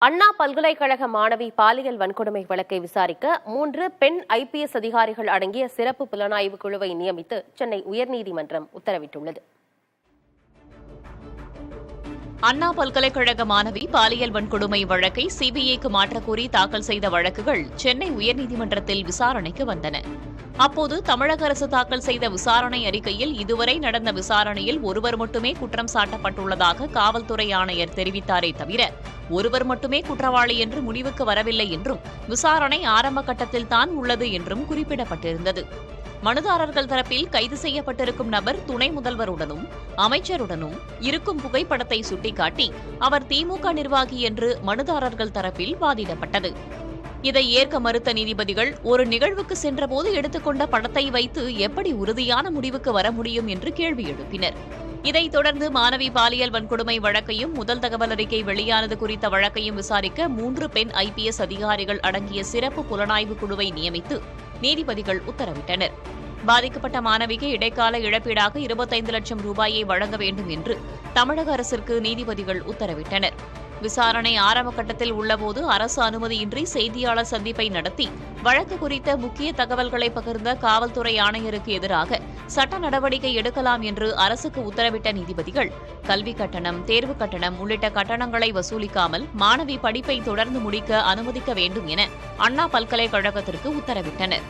அண்ணா பல்கலைக்கழக மாணவி பாலியல் வன்கொடுமை வழக்கை விசாரிக்க 3 பெண் IPS அதிகாரிகள் அடங்கிய சிறப்பு புலனாய்வு குழுவை நியமித்து சென்னை உயர்நீதிமன்றம் உத்தரவிட்டுள்ளது. அண்ணா பல்கலைக்கழக மாணவி பாலியல் வன்கொடுமை வழக்கை CBIக்கு மாற்றக்கோரி தாக்கல் செய்த வழக்குகள் சென்னை உயர்நீதிமன்றத்தில் விசாரணைக்கு வந்தன. அப்போது தமிழக அரசு தாக்கல் செய்த விசாரணை அறிக்கையில் இதுவரை நடந்த விசாரணையில் ஒருவர் மட்டுமே குற்றம் சாட்டப்பட்டுள்ளதாக காவல்துறை ஆணையர் தெரிவித்தாரே தவிர ஒருவர் மட்டுமே குற்றவாளி என்று முடிவுக்கு வரவில்லை என்றும் விசாரணை ஆரம்ப கட்டத்தில்தான் உள்ளது என்றும் குறிப்பிடப்பட்டிருந்தது. மனுதாரர்கள் தரப்பில் கைது செய்யப்பட்டிருக்கும் நபர் துணை முதல்வருடனும் அமைச்சருடனும் இருக்கும் புகைப்படத்தை சுட்டிக்காட்டி அவர் திமுக நிர்வாகி என்று மனுதாரர்கள் தரப்பில் வாதிடப்பட்டது. இதை ஏற்க மறுத்த நீதிபதிகள் ஒரு நிகழ்வுக்கு சென்றபோது எடுத்துக்கொண்ட படத்தை வைத்து எப்படி உறுதியான முடிவுக்கு வர முடியும் என்று கேள்வி எழுப்பினர். இதைத் தொடர்ந்து மாணவி பாலியல் வன்கொடுமை வழக்கையும் முதல் தகவல் அறிக்கை வெளியானது குறித்த வழக்கையும் விசாரிக்க 3 பெண் IPS அதிகாரிகள் அடங்கிய சிறப்பு புலனாய்வு குழுவை நியமித்து நீதிபதிகள் உத்தரவிட்டனர். பாதிக்கப்பட்ட மாணவிக்கு இடைக்கால இழப்பீடாக 25 லட்சம் ரூபாயை வழங்க வேண்டும் என்று தமிழக அரசிற்கு நீதிபதிகள் உத்தரவிட்டனர். விசாரணை ஆரம்ப கட்டத்தில் உள்ளபோது அரசு அனுமதியின்றி செய்தியாளர் சந்திப்பை நடத்தி வழக்கு குறித்த முக்கிய தகவல்களை பகிர்ந்த காவல்துறை ஆணையருக்கு எதிராக சட்ட நடவடிக்கை எடுக்கலாம் என்று அரசுக்கு உத்தரவிட்ட நீதிபதிகள் கல்வி கட்டணம், தேர்வு கட்டணம் உள்ளிட்ட கட்டணங்களை வசூலிக்காமல் மாணவி படிப்பை தொடர்ந்து முடிக்க அனுமதிக்க வேண்டும் என அண்ணா பல்கலைக்கழகத்திற்கு உத்தரவிட்டனர்.